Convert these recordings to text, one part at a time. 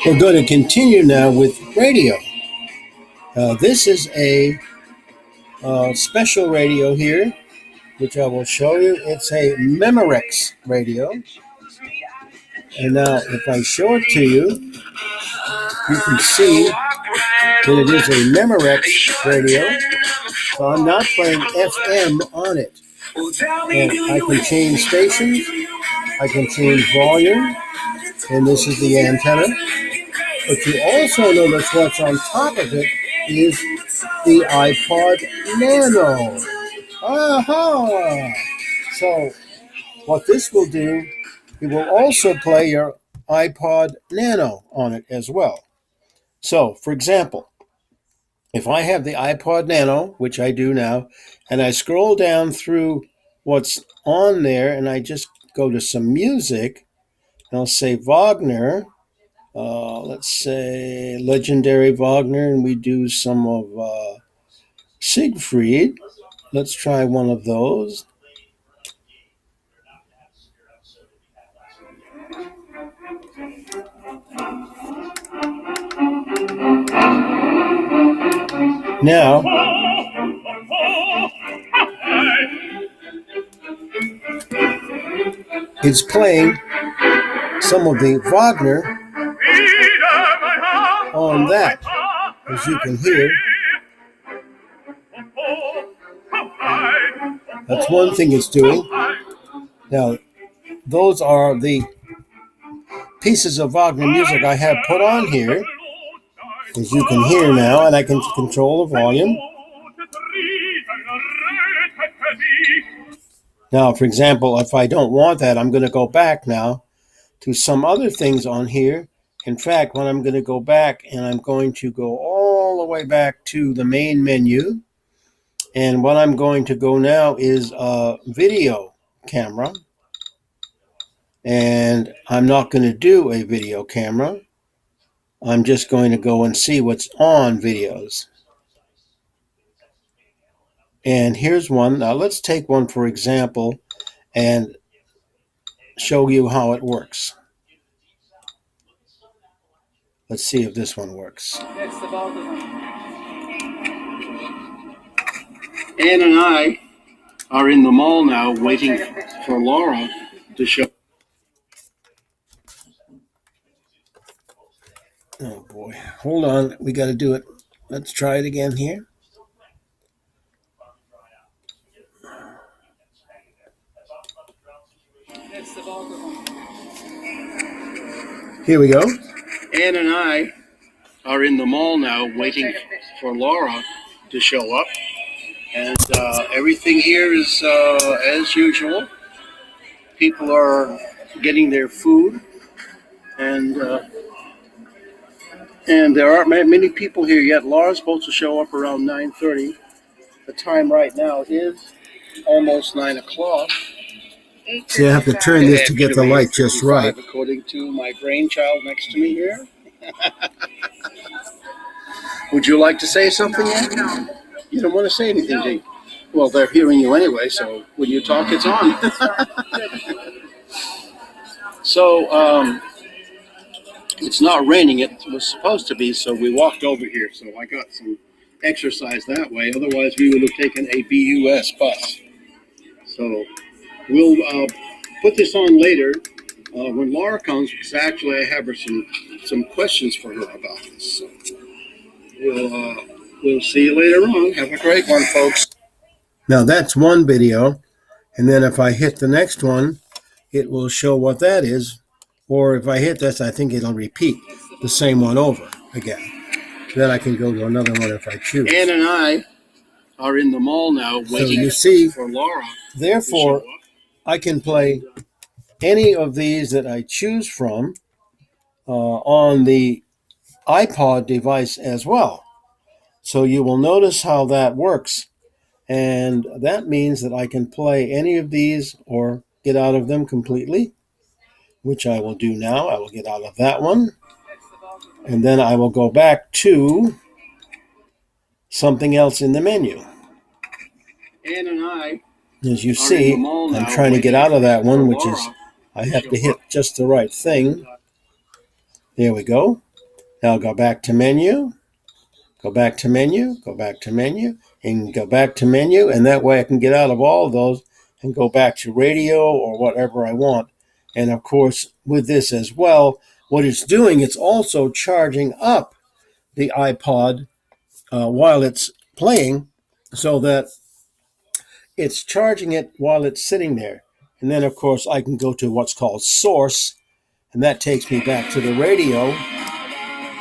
We're going to continue now with radio. This is a special radio here, which I will show you. It's a Memorex radio. And now, if I show it to you, you can see that it is a Memorex radio. So I'm not playing FM on it. And I can change stations, I can change volume, and this is the antenna. But you also notice what's on top of it is the iPod Nano. Aha! So what this will do, it will also play your iPod Nano on it as well. So, for example, if I have the iPod Nano, which I do now, and I scroll down through what's on there, and I just go to some music, and I'll say Wagner, let's say legendary Wagner, and we do some of Siegfried. Let's try one of those. Now, it's playing some of the Wagner on that, as you can hear. That's one thing it's doing. Now, those are the pieces of Wagner music I have put on here, as you can hear now, and I can control the volume. Now, for example, if I don't want that, I'm going to go back now to some other things on here. In fact, when I'm going to go back, and I'm going to go all the way back to the main menu, and what I'm going to go now is a video camera, and I'm not going to do a video camera. I'm just going to go and see what's on videos. And here's one. Now let's take one for example and show you how it works. Let's see if this one works. Ann and I are in the mall now waiting for Laura to show. Oh boy, hold on, we got to do it. Let's try it again here. Here we go. Ann and I are in the mall now waiting for Laura to show up. And everything here is as usual. People are getting their food. And there aren't many people here yet. Laura's supposed to show up around 9:30. The time right now is almost 9 o'clock. So you have to turn this to get the light just right. According to my brainchild next to me here. Would you like to say something yet? No. You don't want to say anything, do you? Well, they're hearing you anyway, so when you talk, it's on. So, it's not raining. It was supposed to be, so we walked over here. So I got some exercise that way. Otherwise, we would have taken a BUS bus. So we'll put this on later when Laura comes, because actually I have her some questions for her about this. So we'll see you later on. Have a great one, folks. Now that's one video, and then if I hit the next one, it will show what that is. Or if I hit this, I think it'll repeat the same one over again. Then I can go to another one if I choose. Ann and I are in the mall now waiting for Laura. Therefore, I can play any of these that I choose from on the iPod device as well. So you will notice how that works. And that means that I can play any of these or get out of them completely, which I will do now. I will get out of that one. And then I will go back to something else in the menu. Ann and I, as you see, I'm trying to get out of that one, which is, I have to hit just the right thing. There we go. Now go back to menu, go back to menu, go back to menu, and go back to menu. And that way I can get out of all of those and go back to radio or whatever I want. And of course, with this as well, what it's doing, it's also charging up the iPod while it's playing, so that it's charging it while it's sitting there. And then, of course, I can go to what's called source, and that takes me back to the radio.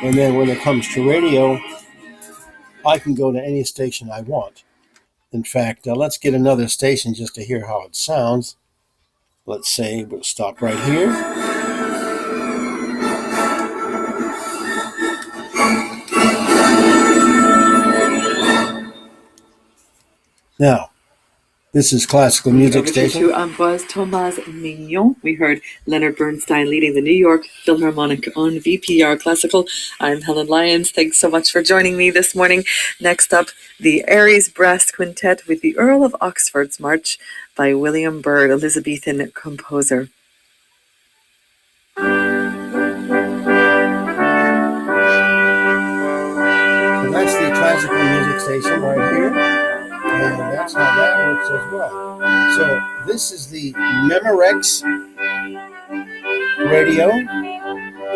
And then when it comes to radio, I can go to any station I want. In fact, let's get another station just to hear how it sounds. Let's say we'll stop right here. Now, this is classical music station. To Ambroise Thomas Mignon. We heard Leonard Bernstein leading the New York Philharmonic on VPR Classical. I'm Helen Lyons. Thanks so much for joining me this morning. Next up, the Aries Brass Quintet with the Earl of Oxford's March by William Byrd, Elizabethan composer. So that's the classical music station right here. And that's how that works as well. So this is the Memorex radio.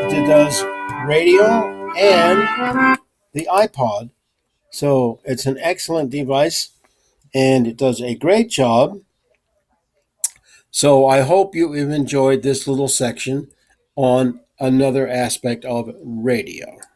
It does radio and the iPod. So it's an excellent device, and it does a great job. So I hope you have enjoyed this little section on another aspect of radio.